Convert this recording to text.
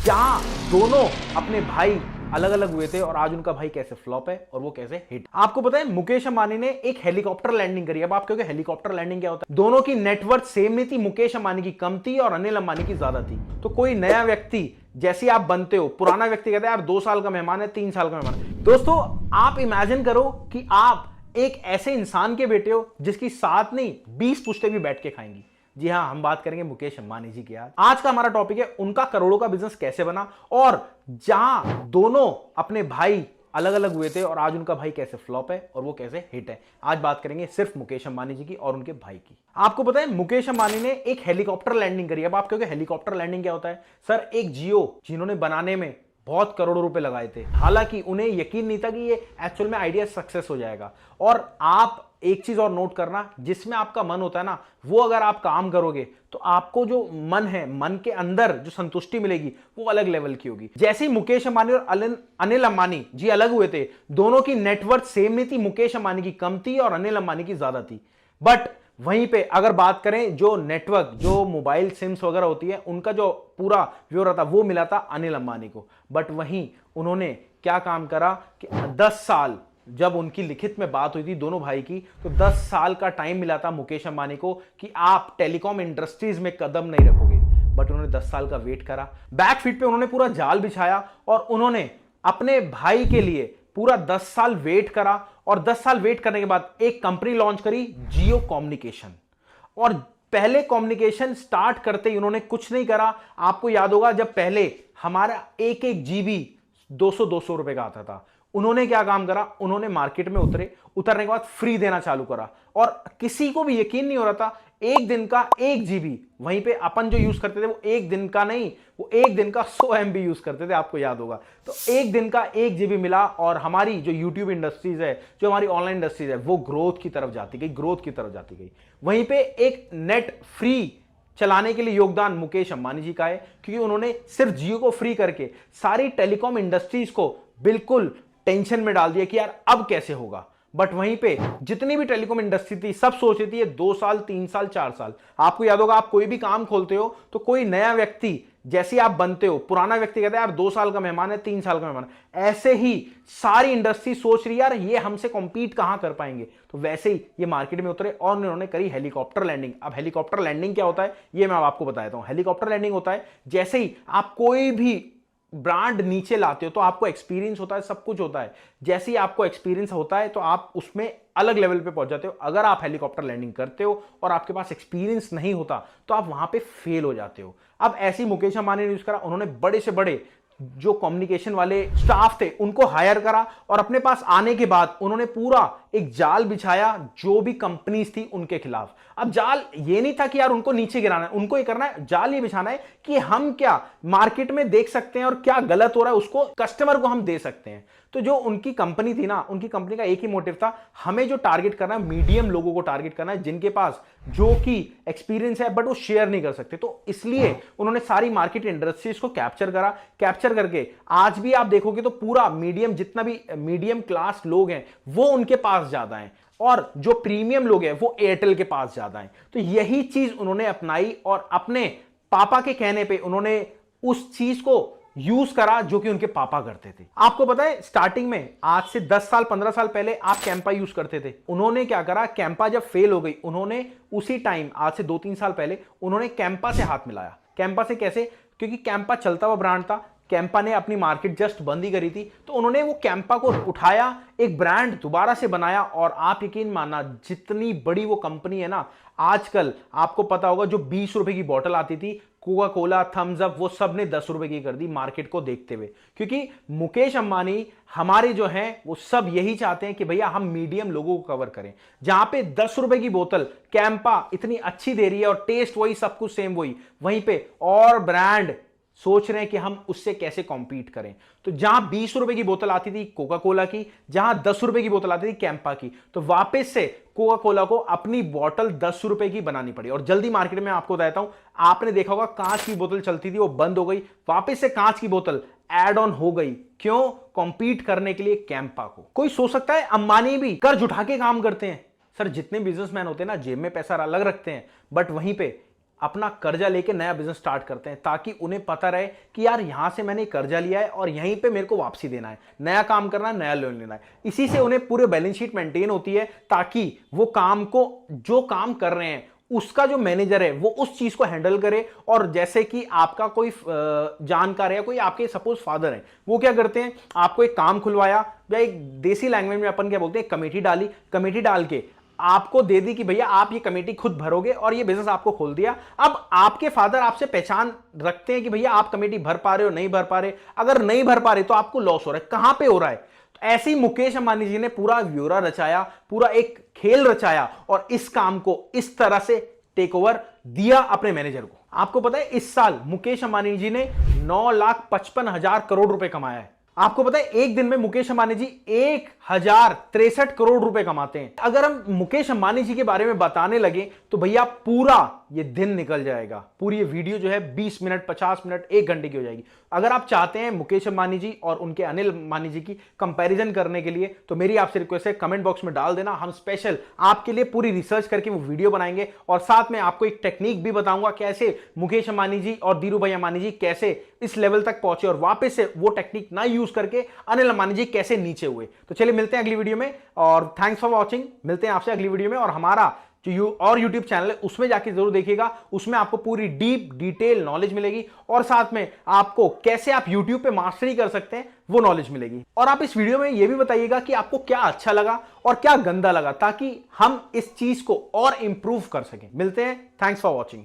जहां दोनों अपने भाई अलग अलग हुए थे और आज उनका भाई कैसे फ्लॉप है और वो कैसे हिट। आपको पता है मुकेश अंबानी ने एक हेलीकॉप्टर लैंडिंग करी। अब आप कहोगे हेलीकॉप्टर लैंडिंग क्या होता है? दोनों की नेटवर्थ सेम नहीं थी, मुकेश अंबानी की कम थी और अनिल अंबानी की ज्यादा थी। तो कोई नया व्यक्ति जैसे आप बनते हो, पुराना व्यक्ति कहता है यार 2 साल का मेहमान है, 3 साल का मेहमान है। दोस्तों आप इमेजिन करो कि आप एक ऐसे इंसान के बेटे हो जिसकी 7 नहीं 20 पुश्ते भी बैठ के खाएंगी। जी हां, हम बात करेंगे मुकेश अंबानी जी की। आज का हमारा टॉपिक है उनका करोड़ों का बिजनेस कैसे बना और जहां दोनों अपने भाई अलग अलग हुए थे और आज उनका भाई कैसे फ्लॉप है और वो कैसे हिट है। आज बात करेंगे सिर्फ मुकेश अंबानी जी की और उनके भाई की। आपको पता है मुकेश अंबानी ने एक हेलीकॉप्टर लैंडिंग करी। अब आप कहोगे हेलीकॉप्टर लैंडिंग क्या होता है? सर एक जियो जिन्होंने बनाने में बहुत करोड़ों रुपए लगाए थे, हालांकि उन्हें यकीन नहीं था कि ये एक्चुअल में आइडिया सक्सेस हो जाएगा। और आप एक चीज और नोट करना, जिसमें आपका मन होता है ना, वो अगर आप काम करोगे तो आपको जो मन है, मन के अंदर जो संतुष्टि मिलेगी वो अलग लेवल की होगी। जैसे ही मुकेश अंबानी और अनिल अंबानी जी अलग हुए थे, दोनों की नेटवर्थ सेम नहीं थी, मुकेश अंबानी की कम थी और अनिल अंबानी की ज्यादा थी। बट वहीं पे अगर बात करें जो नेटवर्क, जो मोबाइल सिम्स वगैरह होती है, उनका जो पूरा ब्यौरा था वो मिला था अनिल अंबानी को। बट वहीं उन्होंने क्या काम करा कि 10 साल जब उनकी लिखित में बात हुई थी दोनों भाई की, तो 10 साल का टाइम मिला था मुकेश अंबानी को कि आप टेलीकॉम इंडस्ट्रीज में कदम नहीं रखोगे। बट उन्होंने 10 साल का वेट करा, बैकफीट पे उन्होंने पूरा जाल बिछाया और उन्होंने अपने भाई के लिए पूरा 10 साल वेट करा। और 10 साल वेट करने के बाद एक कंपनी लॉन्च करी, जियो कम्युनिकेशन। और पहले कम्युनिकेशन स्टार्ट करते ही उन्होंने कुछ नहीं करा। आपको याद होगा जब पहले हमारा एक एक जीबी 200 रुपए का आता था, उन्होंने क्या काम करा, उन्होंने मार्केट में उतरने के बाद फ्री देना चालू करा। और किसी को भी यकीन नहीं हो रहा था, एक दिन का 1 जीबी, वहीं पे अपन जो यूज करते थे वो एक दिन का नहीं, वो एक दिन का 100 MB यूज करते थे, आपको याद होगा। तो एक दिन का 1 जीबी मिला और हमारी जो यूट्यूब इंडस्ट्रीज है, जो हमारी ऑनलाइन इंडस्ट्रीज है, वो ग्रोथ की तरफ जाती गई। वहीं पे एक नेट फ्री चलाने के लिए योगदान मुकेश अंबानी जी का है, क्योंकि उन्होंने सिर्फ जियो को फ्री करके सारी टेलीकॉम इंडस्ट्रीज को बिल्कुल टेंशन में डाल दिया कि यार अब कैसे होगा। बट वहीं पे जितनी भी टेलीकॉम इंडस्ट्री थी सब सोच रही थी 2 साल, 3 साल, 4 साल। आपको याद होगा, आप कोई भी काम खोलते हो तो कोई नया व्यक्ति जैसे आप बनते हो, पुराना व्यक्ति कहता है यार 2 साल का मेहमान है, 3 साल का मेहमान है। ऐसे ही सारी इंडस्ट्री सोच रही यार ये हमसे कॉम्पीट कहां कर पाएंगे। तो वैसे ही ये मार्केट में उतरे और उन्होंने करी हेलीकॉप्टर लैंडिंग। अब हेलीकॉप्टर लैंडिंग क्या होता है ये मैं आपको बताता हूं। हेलीकॉप्टर लैंडिंग होता है जैसे ही आप कोई भी ब्रांड नीचे लाते हो तो आपको एक्सपीरियंस होता है, सब कुछ होता है। जैसे ही आपको एक्सपीरियंस होता है तो आप उसमें अलग लेवल पे पहुंच जाते हो। अगर आप हेलीकॉप्टर लैंडिंग करते हो और आपके पास एक्सपीरियंस नहीं होता तो आप वहां पे फेल हो जाते हो। अब ऐसे ही मुकेश अंबानी ने यूज करा, उन्होंने बड़े से बड़े जो कम्युनिकेशन वाले स्टाफ थे उनको हायर करा और अपने पास आने के बाद उन्होंने पूरा एक जाल बिछाया जो भी कंपनीज थी उनके खिलाफ। अब जाल ये नहीं था कि यार उनको नीचे गिराना है, उनको ये करना है, जाल ये बिछाना है कि हम क्या मार्केट में देख सकते हैं और क्या गलत हो रहा है उसको कस्टमर को हम दे सकते हैं। तो जो उनकी कंपनी थी ना, उनकी कंपनी का एक ही मोटिव था, हमें जो टारगेट करना है मीडियम लोगों को टारगेट करना है जिनके पास जो कि एक्सपीरियंस है बट वो शेयर नहीं कर सकते। तो इसलिए उन्होंने सारी मार्केट इंडस्ट्रीज को कैप्चर करा। कैप्चर करके आज भी आप देखोगे तो पूरा मीडियम, जितना भी मीडियम क्लास लोग हैं वो उनके पास ज्यादा हैं और जो प्रीमियम लोग हैं वो एयरटेल के पास ज्यादा हैं। तो यही चीज उन्होंने अपनाई और अपने पापा के कहने पे उन्होंने उस चीज को यूज करा जो कि उनके पापा करते थे। आपको पता है स्टार्टिंग में आज से 10 साल 15 साल पहले आप कैंपा यूज करते थे। उन्होंने क्या करा, कैंपा जब फेल हो गई, उन्होंने उसी टाइम आज से 2-3 साल पहले उन्होंने कैंपा से हाथ मिलाया। कैंपा से कैसे? क्योंकि कैंपा चलता हुआ ब्रांड था, कैंपा ने अपनी मार्केट जस्ट बंद ही करी थी, तो उन्होंने वो कैंपा को उठाया, एक ब्रांड दोबारा से बनाया। और आप यकीन मानना जितनी बड़ी वो कंपनी है ना, आजकल आपको पता होगा जो 20 रुपए की बोतल आती थी, कोका कोला, थम्स अप, वो सब ने 10 रुपए की कर दी मार्केट को देखते हुए। क्योंकि मुकेश अंबानी हमारे जो हैं वो सब यही चाहते हैं कि भैया हम मीडियम लोगों को कवर करें। जहां पे 10 रुपए की बोतल कैंपा इतनी अच्छी दे रही है और टेस्ट वही, सब कुछ सेम वही, वहीं पे और ब्रांड सोच रहे हैं कि हम उससे कैसे कॉम्पीट करें। तो जहां 20 रुपए की बोतल आती थी कोका कोला की, जहां 10 रुपए की बोतल आती थी कैंपा की, तो वापस से कोका कोला को अपनी बोतल 10 रुपए की बनानी पड़ी। और जल्दी मार्केट में आपको बताता हूं, आपने देखा होगा कांच की बोतल चलती थी वो बंद हो गई, वापस से कांच की बोतल एड ऑन हो गई। क्यों? कॉम्पीट करने के लिए कैंपा को। कोई सोच सकता है अंबानी भी कर्ज उठा के काम करते हैं। सर जितने बिजनेसमैन होते हैं ना जेब में पैसा अलग रखते हैं, बट वहीं पे अपना कर्जा लेके नया बिजनेस स्टार्ट करते हैं, ताकि उन्हें पता रहे कि यार यहां से मैंने कर्जा लिया है और यहीं पे मेरे को वापसी देना है, नया काम करना है, नया लोन लेना है। इसी से उन्हें पूरे बैलेंस शीट मेंटेन होती है, ताकि वो काम को, जो काम कर रहे हैं उसका जो मैनेजर है वो उस चीज को हैंडल करे। और जैसे कि आपका कोई जानकार है, कोई आपके सपोज फादर है, वो क्या करते हैं, आपको एक काम खुलवाया, या एक देसी लैंग्वेज में अपन क्या बोलते हैं, कमेटी डाली, कमेटी डाल के आपको दे दी कि भैया आप ये कमेटी खुद भरोगे, और ये बिजनेस आपको खोल दिया। अब आपके फादर आपसे पहचान रखते हैं कि भैया आप कमेटी भर पा रहे हो, नहीं भर पा रहे, अगर नहीं भर पा रहे तो आपको लॉस हो रहा है, कहां पे हो रहा है। तो ऐसे ही मुकेश अंबानी जी ने पूरा ब्यौरा रचाया, पूरा एक खेल रचाया, और इस काम को इस तरह से टेक ओवर दिया अपने मैनेजर को। आपको पता है इस साल मुकेश अंबानी जी ने 9,55,000 करोड़ रुपए कमाया है। आपको पता है एक दिन में मुकेश अंबानी जी 1,063 करोड़ रुपए कमाते हैं। अगर हम मुकेश अंबानी जी के बारे में बताने लगे तो भैया पूरा ये दिन निकल जाएगा, पूरी ये वीडियो जो है 20 मिनट, 50 मिनट, 1 घंटे की हो जाएगी। अगर आप चाहते हैं मुकेश अंबानी जी और उनके अनिल अंबानी जी की कंपैरिजन करने के लिए, तो मेरी आपसे रिक्वेस्ट है कमेंट बॉक्स में डाल देना, हम स्पेशल आपके लिए पूरी रिसर्च करके वो वीडियो बनाएंगे। और साथ में आपको एक टेक्निक भी बताऊंगा, कैसे मुकेश अंबानी जी और धीरू भाई अंबानी जी कैसे इस लेवल तक पहुंचे, और वापस से वो टेक्निक ना यूज करके अनिल अंबानी जी कैसे नीचे हुए। तो चलिए मिलते हैं अगली वीडियो में, और थैंक्स फॉर वॉचिंग। मिलते हैं आपसे अगली वीडियो में। और हमारा जो और यूट्यूब चैनल है उसमें जाके जरूर देखिएगा, उसमें आपको पूरी डीप डिटेल नॉलेज मिलेगी, और साथ में आपको कैसे आप यूट्यूब पे मास्टरी कर सकते हैं वो नॉलेज मिलेगी। और आप इस वीडियो में ये भी बताइएगा कि आपको क्या अच्छा लगा और क्या गंदा लगा, ताकि हम इस चीज को और इंप्रूव कर सकें। मिलते हैं, थैंक्स फॉर वॉचिंग।